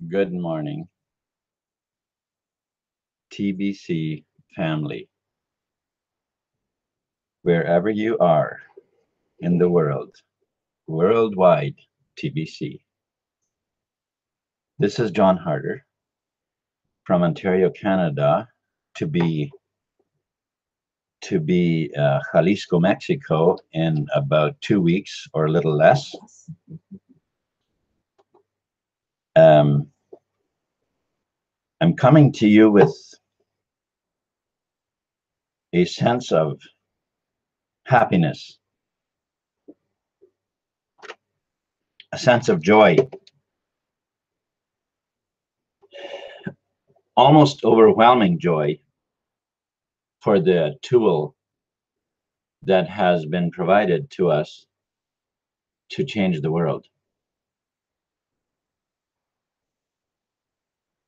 Good morning, TBC family, wherever you are in the world, worldwide TBC. This is John Harder from Ontario, Canada, to be Jalisco, Mexico, in about 2 weeks or a little less. Um, I'm coming to you with a sense of happiness, a sense of joy, almost overwhelming joy for the tool that has been provided to us to change the world.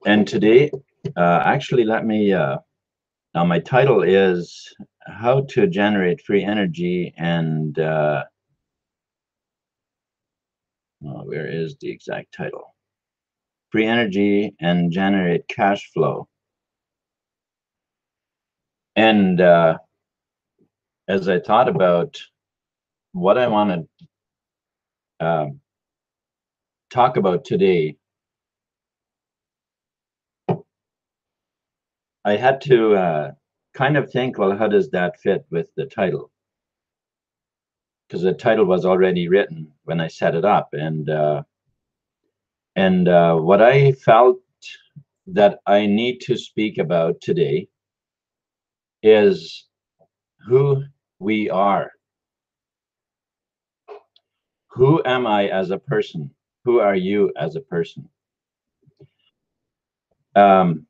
And today, actually, let me, now my title is How to Generate Free Energy and, where is the exact title? Free Energy and Generate Cash Flow. And as I thought about what I want to talk about today, I had to kind of think, well, how does that fit with the title? Because the title was already written when I set it up, and what I felt that I need to speak about today is who we are. Who am I as a person? Who are you as a person? Um,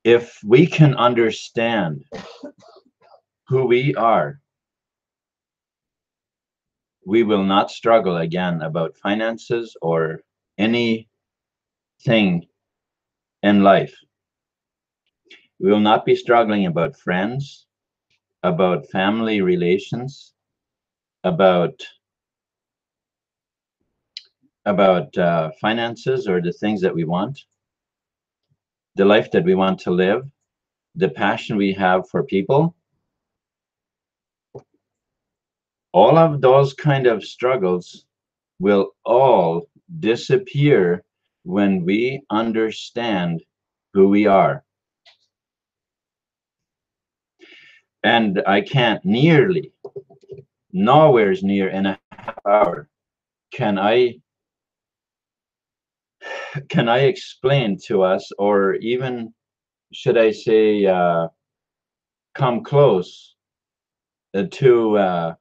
if we can understand who we are, we will not struggle again about finances or anything in life. We will not be struggling about friends, about family relations, about finances or the things that we want, the life that we want to live, the passion we have for people. All of those kind of struggles will all disappear when we understand who we are. And I can't nowhere's near in a half hour can I explain to us, or even should I say come close to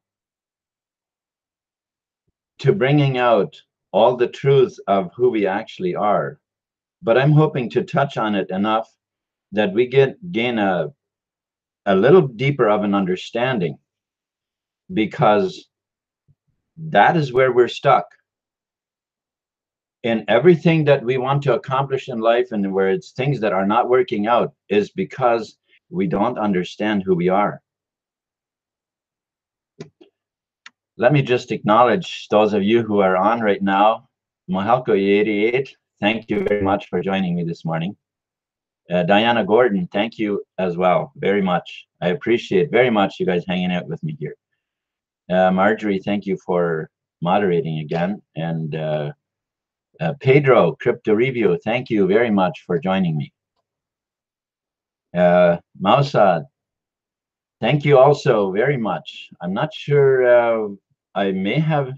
bringing out all the truth of who we actually are. But I'm hoping to touch on it enough that we gain a little deeper of an understanding, because that is where we're stuck in everything that we want to accomplish in life, and where it's things that are not working out is because we don't understand who we are. Let me just acknowledge those of you who are on right now. Mahalko 88, thank you very much for joining me this morning. Diana Gordon, thank you as well, very much. I appreciate very much you guys hanging out with me here. Marjorie, thank you for moderating again. And Pedro, Crypto Review, thank you very much for joining me. Mausad, thank you also very much. I'm not sure, I may have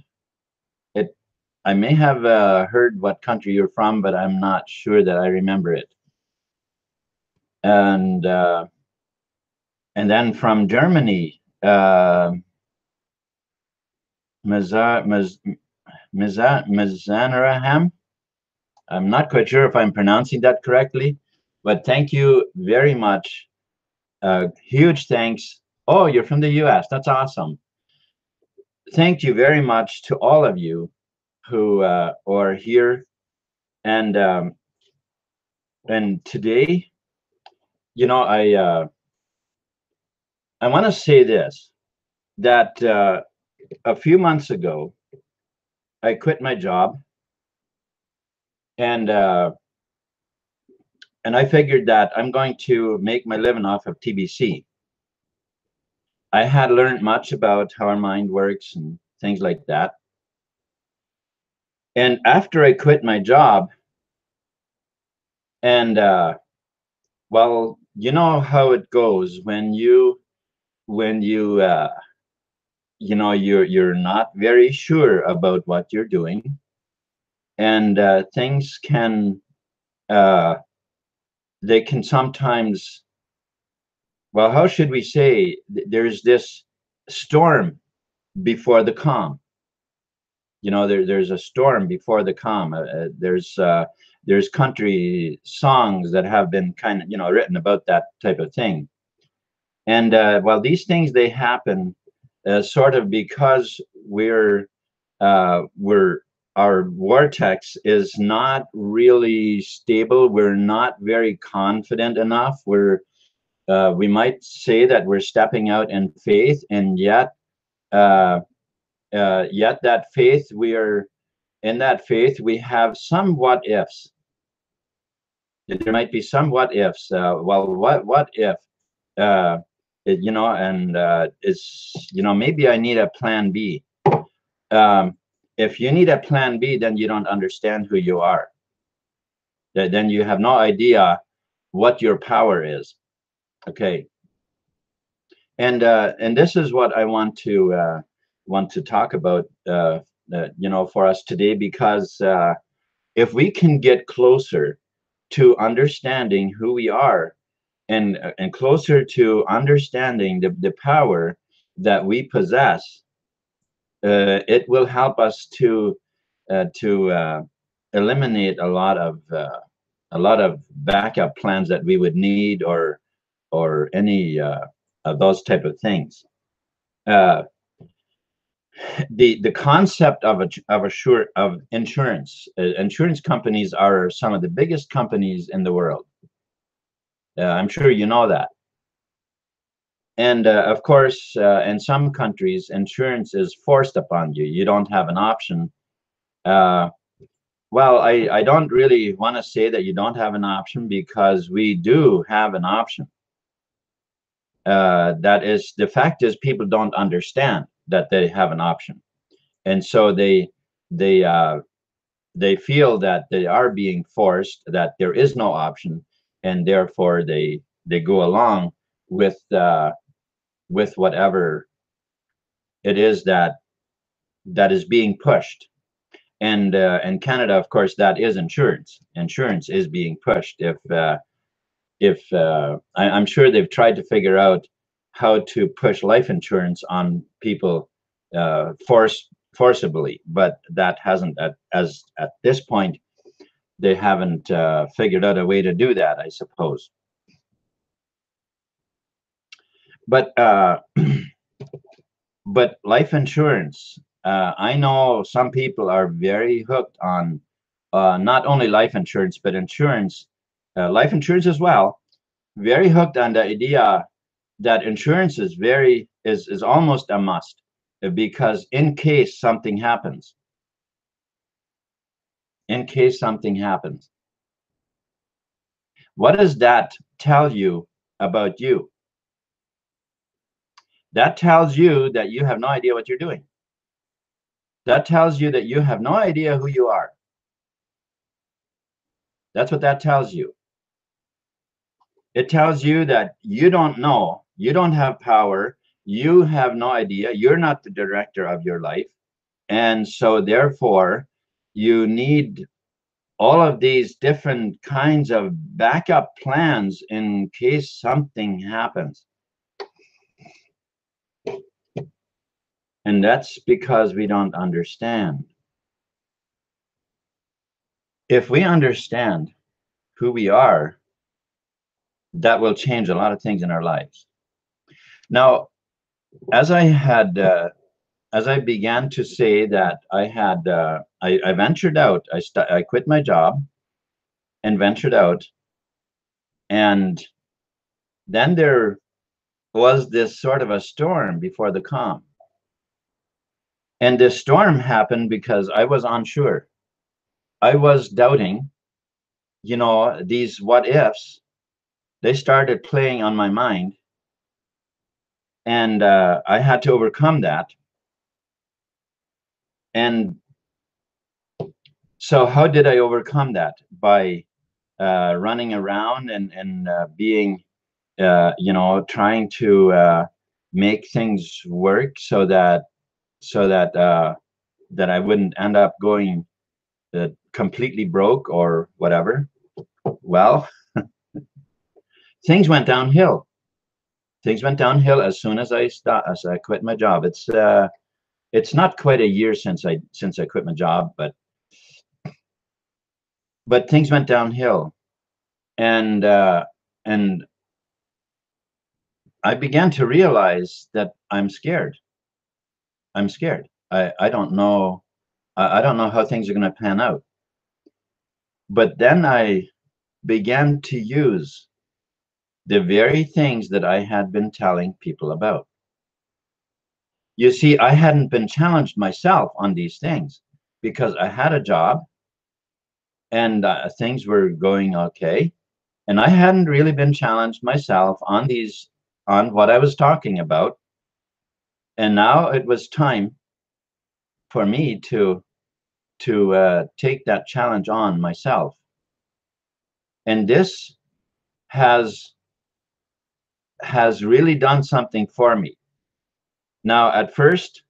heard what country you're from, but I'm not sure that I remember it. And then from Germany, Mizanaraham. I'm not quite sure if I'm pronouncing that correctly, but thank you very much. Huge thanks. Oh, you're from the US. That's awesome. Thank you very much to all of you who are here. And today, you know, I want to say this, that a few months ago, I quit my job, and I figured that I'm going to make my living off of TBC. I had learned much about how our mind works and things like that. And after I quit my job, and well, you know how it goes when you you're not very sure about what you're doing, and things can uh, they can sometimes, well, how should we say, there's this storm before the calm. There's a storm before the calm. There's country songs that have been kind of written about that type of thing. And well, these things, they happen sort of because we're our vortex is not really stable. We're not very confident enough. We might say that we're stepping out in faith, and uh, yet that faith, we are in that faith, we have some what ifs. There might be some what ifs. Well, what if, uh, and it's, maybe I need a plan B. If you need a plan B, then you don't understand who you are. Then you have no idea what your power is. Okay. And this is what I want to talk about, for us today, because if we can get closer to understanding who we are, and closer to understanding the power that we possess, it will help us to eliminate a lot of backup plans that we would need, or any of those type of things. Uh, the concept of insurance. Insurance companies are some of the biggest companies in the world. I'm sure you know that. And of course, in some countries, insurance is forced upon you. You don't have an option. Uh, well, I don't really want to say that you don't have an option, because we do have an option. That is, the fact is, people don't understand that they have an option, and so they feel that they are being forced, that there is no option, and therefore they go along with whatever it is that is being pushed. And in Canada, of course, that is insurance. Insurance is being pushed. I'm sure they've tried to figure out how to push life insurance on people forcibly, but that hasn't, at this point, they haven't figured out a way to do that, I suppose. But but life insurance, I know some people are very hooked on not only life insurance, but life insurance as well. Very hooked on the idea that insurance is almost a must, because in case something happens, what does that tell you about you? That tells you that you have no idea what you're doing. That tells you that you have no idea who you are. That's what that tells you. It tells you that you don't know, you don't have power, you have no idea, you're not the director of your life. And so therefore, you need all of these different kinds of backup plans in case something happens. And that's because we don't understand. If we understand who we are, that will change a lot of things in our lives. Now, as I began to say that I ventured out, I quit my job and ventured out, and then there was this sort of a storm before the calm. And this storm happened because I was unsure. I was doubting, you know, these what ifs, they started playing on my mind. And I had to overcome that. And so how did I overcome that? By running around and being, you know, trying to make things work so that that I wouldn't end up going completely broke or whatever. Well, things went downhill. Things went downhill as soon as I quit my job. It's not quite a year since I quit my job, but things went downhill, and and I began to realize that I'm scared. I'm scared. I don't know. I don't know how things are going to pan out. But then I began to use the very things that I had been telling people about. You see, I hadn't been challenged myself on these things because I had a job and things were going okay. And I hadn't really been challenged myself on what I was talking about. And now it was time for me to take that challenge on myself. And this has really done something for me. Now, at first,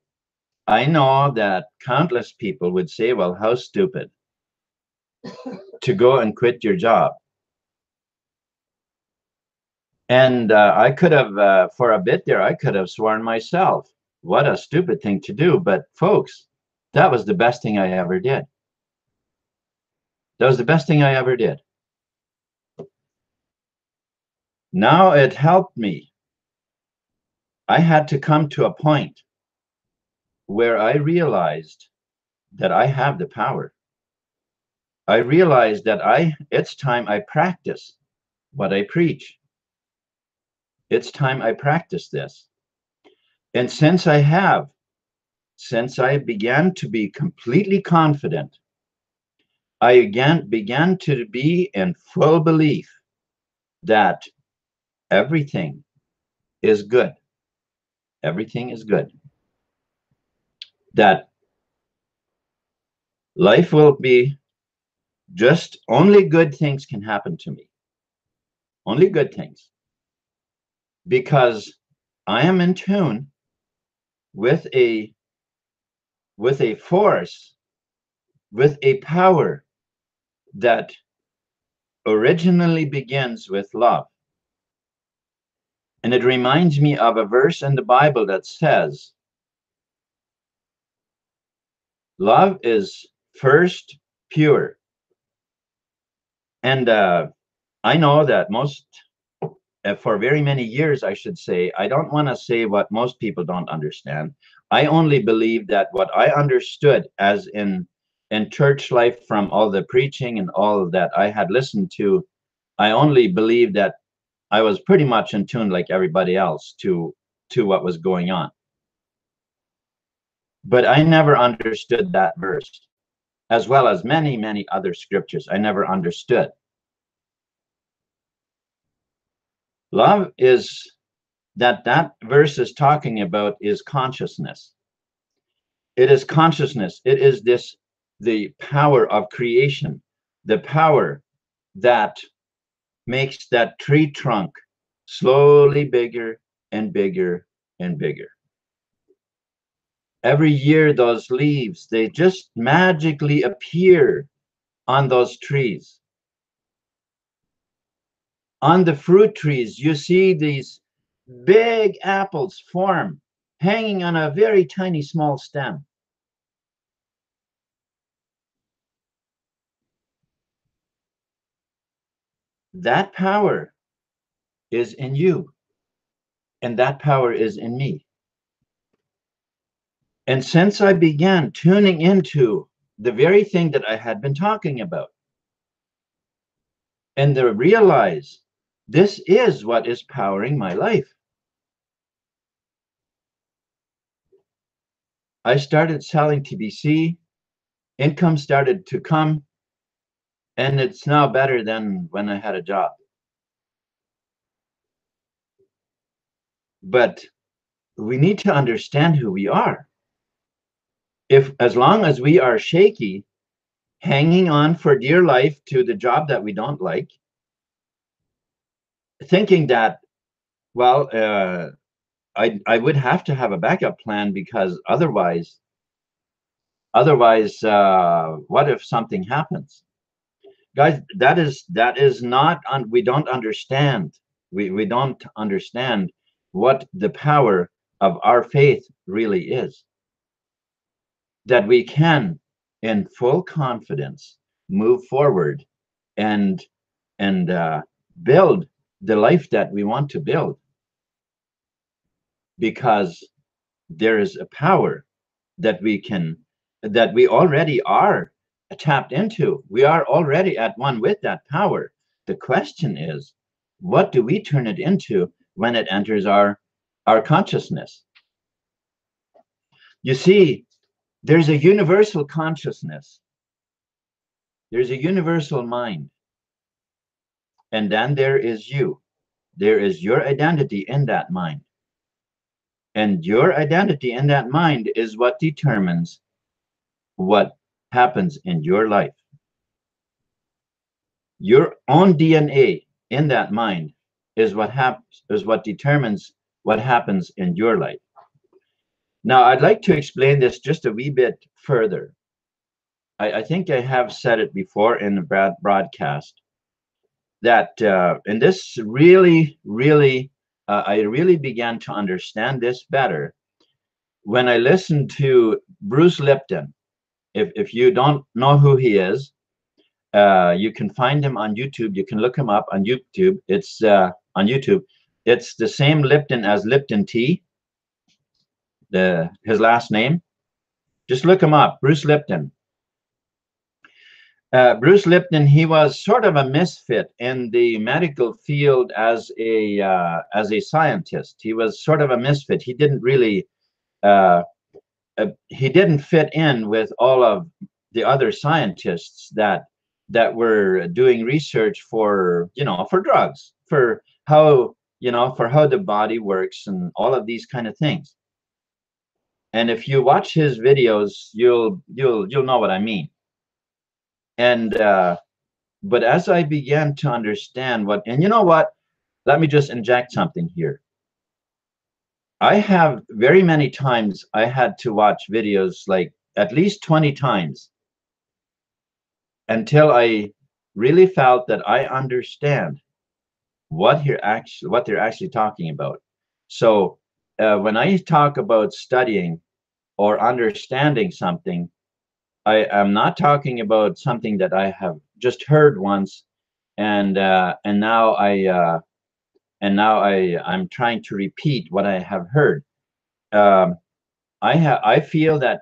I know that countless people would say, well, how stupid to go and quit your job. And I could have, for a bit there, I could have sworn myself, what a stupid thing to do. But folks, that was the best thing I ever did. That was the best thing I ever did. Now it helped me. I had to come to a point where I realized that I have the power. I realized that it's time I practice what I preach. It's time I practice this. And since I began to be completely confident, I again began to be in full belief that everything is good. Everything is good. That life will be just only good things can happen to me. Only good things. Because I am in tune with a force, with a power that originally begins with love. And it reminds me of a verse in the Bible that says, love is first pure. And I know that for very many years, I should say, I don't want to say what most people don't understand. I only believe that what I understood as in church life from all the preaching and all that I had listened to, I only believe that I was pretty much in tune like everybody else to what was going on. But I never understood that verse, as well as many, many other scriptures. I never understood. Love is that verse is talking about is consciousness. It is consciousness. It is the power of creation, the power that makes that tree trunk slowly bigger and bigger and bigger. Every year, those leaves, they just magically appear on those trees. On the fruit trees, you see these big apples form, hanging on a very tiny small stem. That power is in you, and that power is in me. And since I began tuning into the very thing that I had been talking about, and to realize this is what is powering my life. I started selling TBC, income started to come, and it's now better than when I had a job. But we need to understand who we are. If as long as we are shaky, hanging on for dear life to the job that we don't like, thinking that, well, I would have to have a backup plan because otherwise, what if something happens? Guys, that is not, we don't understand. We don't understand what the power of our faith really is. That we can, in full confidence, move forward and build the life that we want to build, because there is a power that we already are tapped into. We are already at one with that power. The question is, what do we turn it into when it enters our consciousness? You see, there's a universal consciousness. There's a universal mind. And then there is you. There is your identity in that mind. And your identity in that mind is what determines what happens in your life. Your own DNA in that mind is what determines what happens in your life. Now, I'd like to explain this just a wee bit further. I think I have said it before in the broadcast that, and this really, I really began to understand this better when I listened to Bruce Lipton. If you don't know who he is, you can find him on YouTube. You can look him up on YouTube. It's on YouTube. It's the same Lipton as Lipton Tea, his last name. Just look him up, Bruce Lipton. Bruce Lipton, he was sort of a misfit in the medical field as a scientist. He was sort of a misfit. He didn't really he didn't fit in with all of the other scientists that were doing research for for drugs, for how for how the body works and all of these kind of things. And if you watch his videos, you'll know what I mean. And but as I began to understand and you know what, let me just inject something here. I have very many times I had to watch videos, like at least 20 times, until I really felt that I understand what they're actually talking about. So when I talk about studying or understanding something, I am not talking about something that I have just heard once, and now I'm trying to repeat what I have heard. I feel that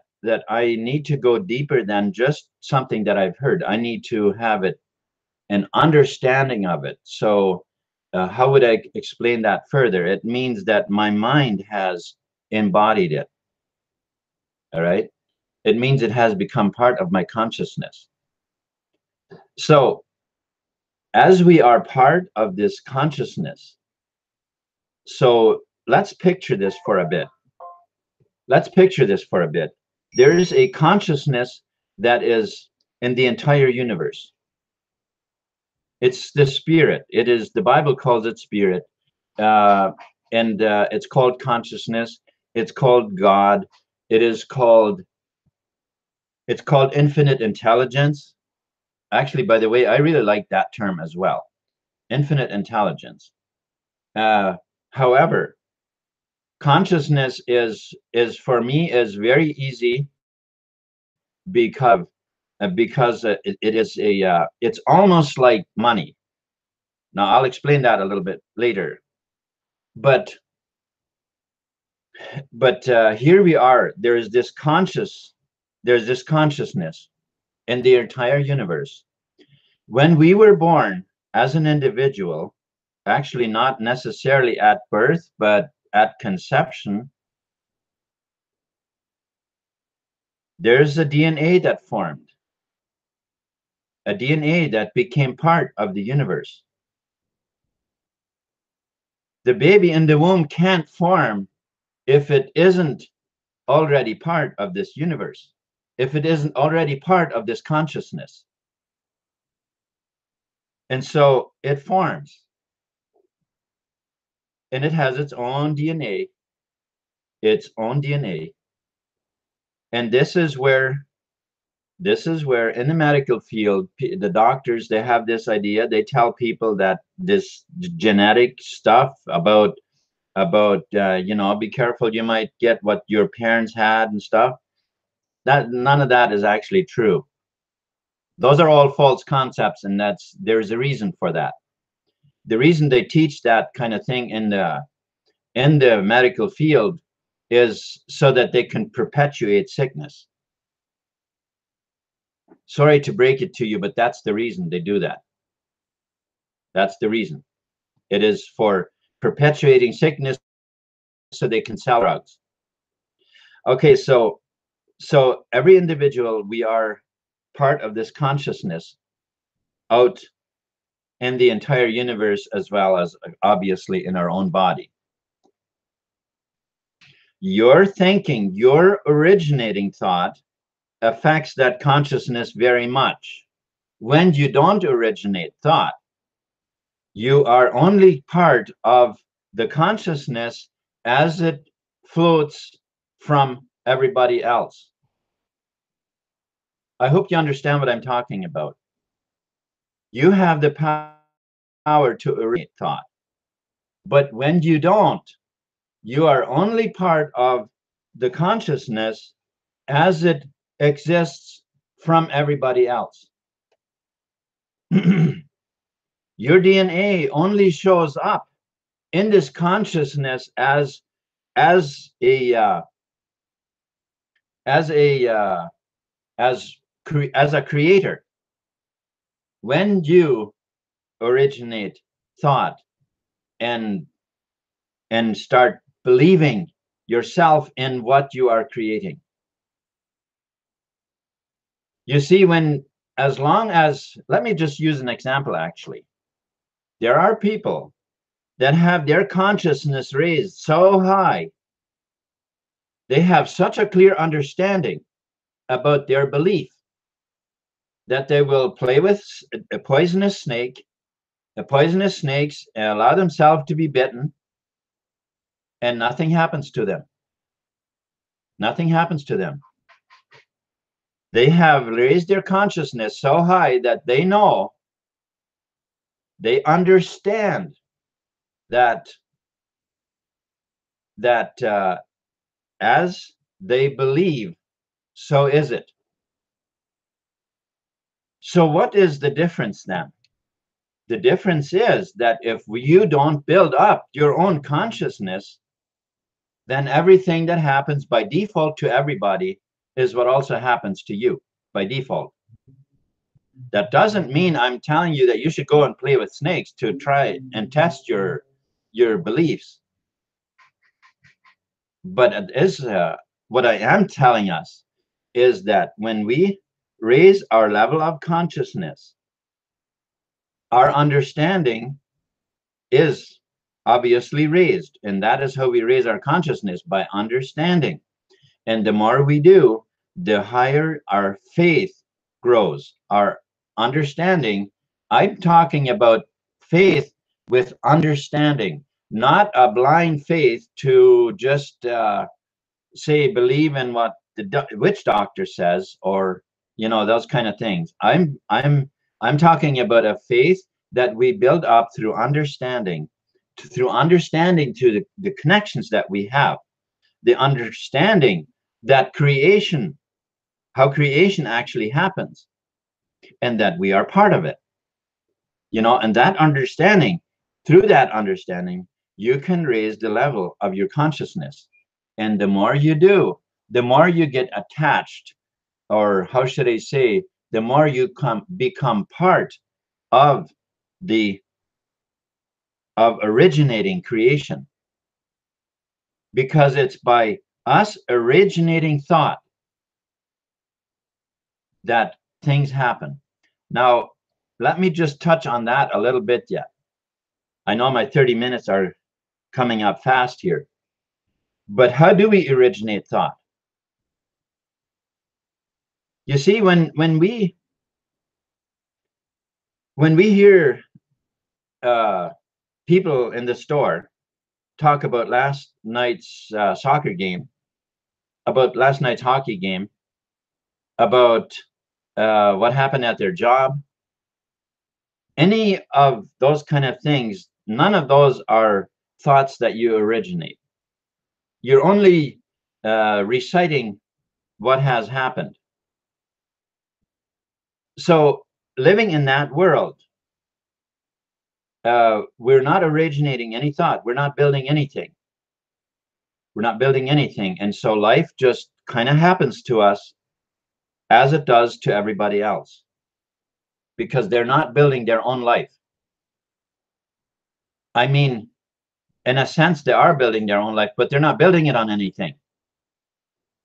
I need to go deeper than just something that I've heard. I need to have an understanding of it. So how would I explain that further? It means that my mind has embodied it. All right. It means it has become part of my consciousness. So as we are part of this consciousness, so let's picture this for a bit. Let's picture this for a bit. There is a consciousness that is in the entire universe. It's the spirit. It is, the Bible calls it spirit. And it's called consciousness. It's called God. It's called infinite intelligence. Actually, by the way, I really like that term as well. Infinite intelligence. However, consciousness is for me is very easy because it is it's almost like money. Now I'll explain that a little bit later. But here we are. There's this consciousness in the entire universe. When we were born as an individual, actually not necessarily at birth, but at conception, There's a DNA that formed, a DNA that became part of the universe. The baby in the womb can't form if it isn't already part of this universe, if it isn't already part of this consciousness. And so it forms, and it has its own DNA, its own DNA. And this is where in the medical field, the doctors, they have this idea. They tell people that this genetic stuff about be careful, you might get what your parents had and stuff. That none of that is actually true. Those are all false concepts, and there's a reason for that. The reason they teach that kind of thing in the medical field is so that they can perpetuate sickness. Sorry to break it to you, but that's the reason they do that. That's the reason. It is for perpetuating sickness so they can sell drugs. Okay, so every individual, we are part of this consciousness out in the entire universe, as well as obviously in our own body. Your thinking, your originating thought affects that consciousness very much. When you don't originate thought, you are only part of the consciousness as it floats from everybody else. I hope you understand what I'm talking about. You have the power to originate thought, but when you don't, you are only part of the consciousness as it exists from everybody else. Your DNA only shows up in this consciousness as a creator. When you originate thought and start believing yourself in what you are creating. You see, as long as, let me just use an example actually. There are people that have their consciousness raised so high, they have such a clear understanding about their belief that they will play with a poisonous snake, snakes, and allow themselves to be bitten, and nothing happens to them. Nothing happens to them. They have raised their consciousness so high that they know, they understand that as they believe, so is it. So what is the difference then? The difference is that if you don't build up your own consciousness, then everything that happens by default to everybody is what also happens to you by default. That doesn't mean I'm telling you that you should go and play with snakes to try and test your beliefs. But it is what I am telling us is that when we raise our level of consciousness, our understanding is obviously raised, and that is how we raise our consciousness, by understanding. And the more we do, the higher our faith grows, our understanding. I'm talking about faith with understanding, not a blind faith to just say believe in what the witch doctor says, or those kind of things. I'm talking about a faith that we build up through understanding, to the connections that we have, the understanding that how creation actually happens, and that we are part of it. And that understanding, through that understanding, you can raise the level of your consciousness. And the more you do, the more you get attached, or how should I say, the more you become part of originating creation. Because it's by us originating thought that things happen. Now, let me just touch on that a little bit yet. I know my 30 minutes are coming up fast here, but how do we originate thought? You see, when we hear people in the store talk about last night's soccer game, about last night's hockey game, about what happened at their job, any of those kind of things, none of those are thoughts that you originate. You're only reciting what has happened. So living in that world, we're not originating any thought. We're not building anything. We're not building anything. And so life just kind of happens to us as it does to everybody else, because they're not building their own life. I mean, in a sense, they are building their own life, but they're not building it on anything.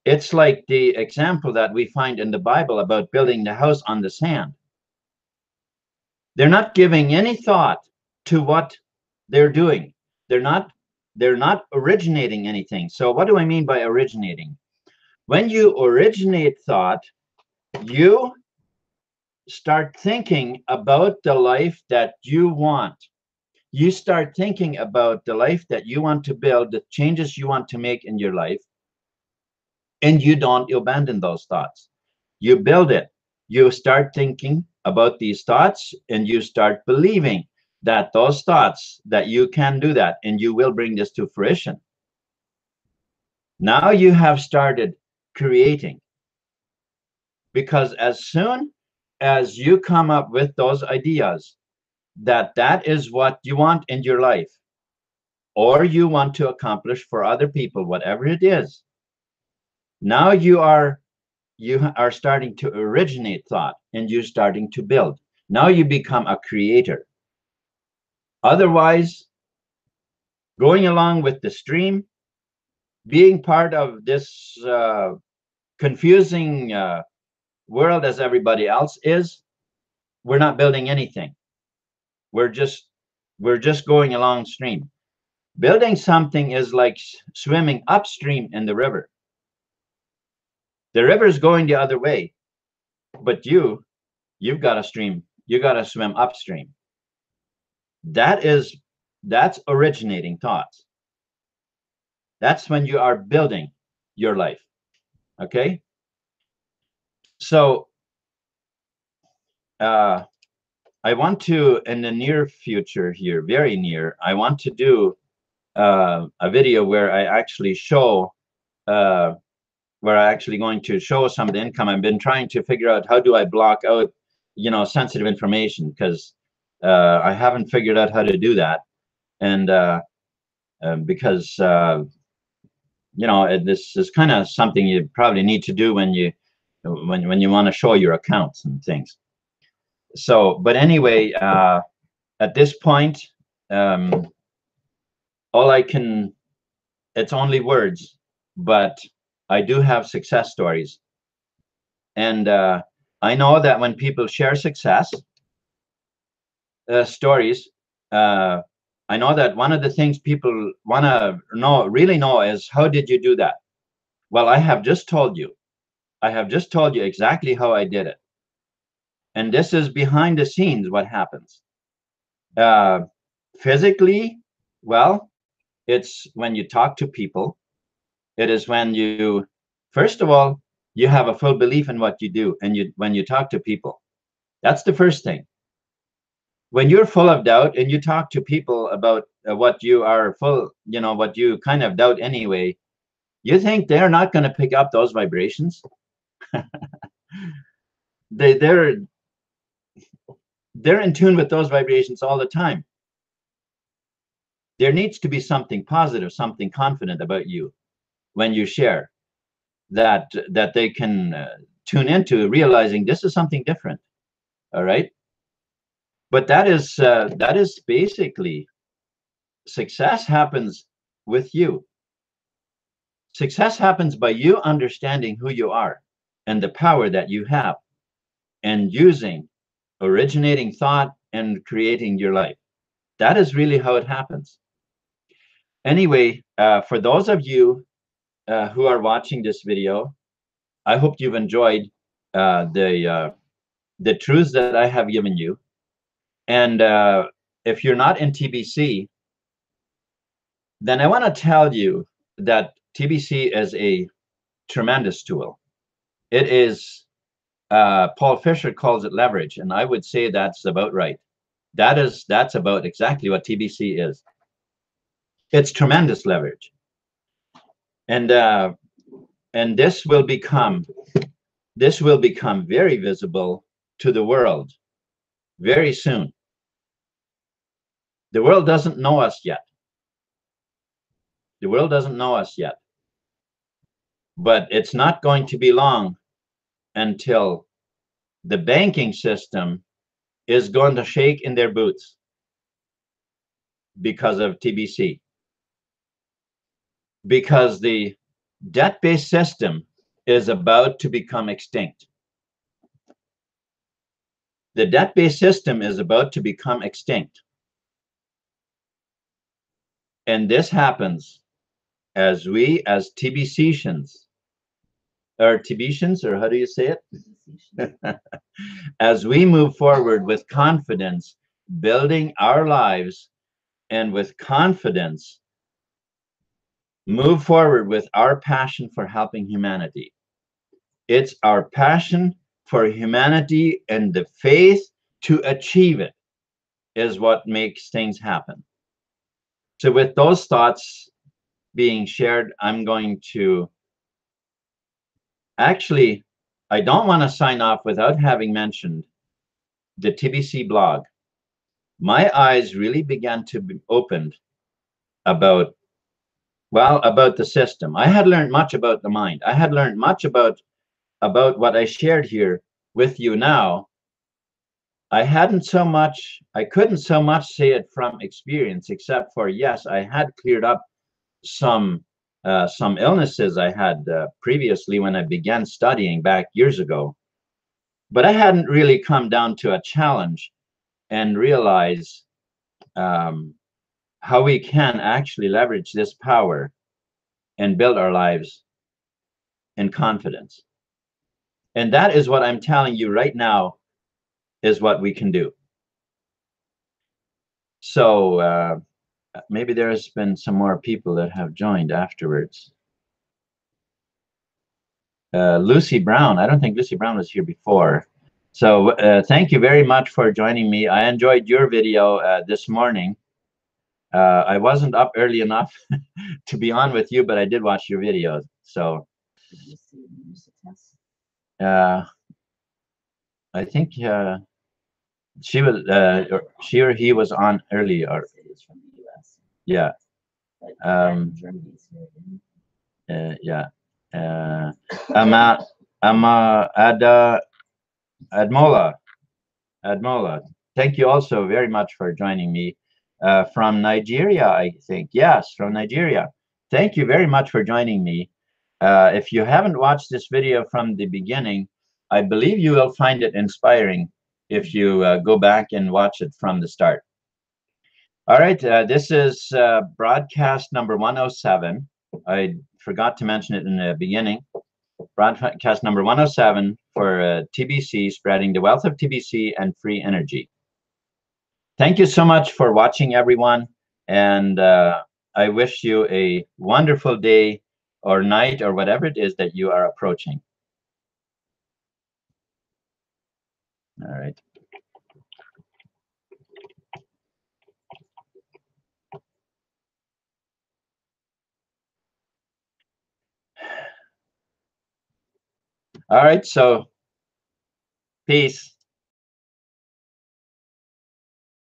It's like the example that we find in the Bible about building the house on the sand. They're not giving any thought to what they're doing. They're not originating anything. So what do I mean by originating? When you originate thought, you start thinking about the life that you want. You start thinking about the life that you want to build, the changes you want to make in your life, and you don't abandon those thoughts. You build it. You start thinking about these thoughts, and you start believing that those thoughts, that you can do that, and you will bring this to fruition. Now you have started creating, because as soon as you come up with those ideas that that is what you want in your life, or you want to accomplish for other people, whatever it is, now you are starting to originate thought, and you're starting to build. Now you become a creator. Otherwise, going along with the stream, being part of this confusing world as everybody else is, we're not building anything. We're just going along stream. Building something is like swimming upstream in the river. The river is going the other way, but you've got to stream. You got to swim upstream. That's originating thoughts. That's when you are building your life. Okay. So I want to, in the near future here, very near, I want to do a video where I actually show, where I actually going to show some of the income. I've been trying to figure out how do I block out, sensitive information, because I haven't figured out how to do that. And because, this is kind of something you probably need to do when you want to show your accounts and things. So, but anyway, at this point, all I can, it's only words, but I do have success stories. And I know that when people share success stories, I know that one of the things people want to really know is, how did you do that? Well, I have just told you. I have just told you exactly how I did it. And this is behind the scenes what happens. Physically, well, it's when you talk to people. It is when you, first of all, you have a full belief in what you do, and when you talk to people. That's the first thing. When you're full of doubt and you talk to people about what you are full, what you kind of doubt anyway, you think they're not going to pick up those vibrations? They're in tune with those vibrations all the time. There needs to be something positive, something confident about you when you share, that they can tune into, realizing this is something different. All right. But that is basically, success happens with you. Success happens by you understanding who you are and the power that you have. and using, originating thought and creating your life. That is really how it happens. Anyway, for those of you who are watching this video, I hope you've enjoyed the truths that I have given you. And if you're not in TBC, then I want to tell you that TBC is a tremendous tool. It is, Paul Fisher calls it leverage, and I would say that's about right. That's about exactly what TBC is. It's tremendous leverage, and this will become very visible to the world very soon. The world doesn't know us yet. The world doesn't know us yet, but it's not going to be long until the banking system is going to shake in their boots because of TBC. Because the debt-based system is about to become extinct. The debt-based system is about to become extinct. And this happens as we, as TBCians, or TBCians, or how do you say it? As we move forward with confidence, building our lives, and with confidence, move forward with our passion for helping humanity. It's our passion for humanity and the faith to achieve it is what makes things happen. So with those thoughts being shared, I'm going to actually, I don't want to sign off without having mentioned the TBC blog. My eyes really began to be opened about, well, about the system. I had learned much about the mind. I had learned much about what I shared here with you now. I couldn't so much say it from experience, except for, yes, I had cleared up some illnesses I had previously when I began studying back years ago. But I hadn't really come down to a challenge and realize how we can actually leverage this power and build our lives in confidence. And that is what I'm telling you right now is what we can do. So maybe there's been some more people that have joined afterwards. Lucy Brown, I don't think Lucy Brown was here before. So thank you very much for joining me. I enjoyed your video this morning. I wasn't up early enough to be on with you, but I did watch your videos. So I think she or he was on early, or yeah. Yeah. Admola, thank you also very much for joining me from Nigeria, I think. Yes, from Nigeria. Thank you very much for joining me. If you haven't watched this video from the beginning, I believe you will find it inspiring if you go back and watch it from the start. All right, this is broadcast number 107. I forgot to mention it in the beginning. Broadcast number 107 for TBC, spreading the wealth of TBC and free energy. Thank you so much for watching, everyone. And I wish you a wonderful day or night or whatever it is that you are approaching. All right. All right, so peace.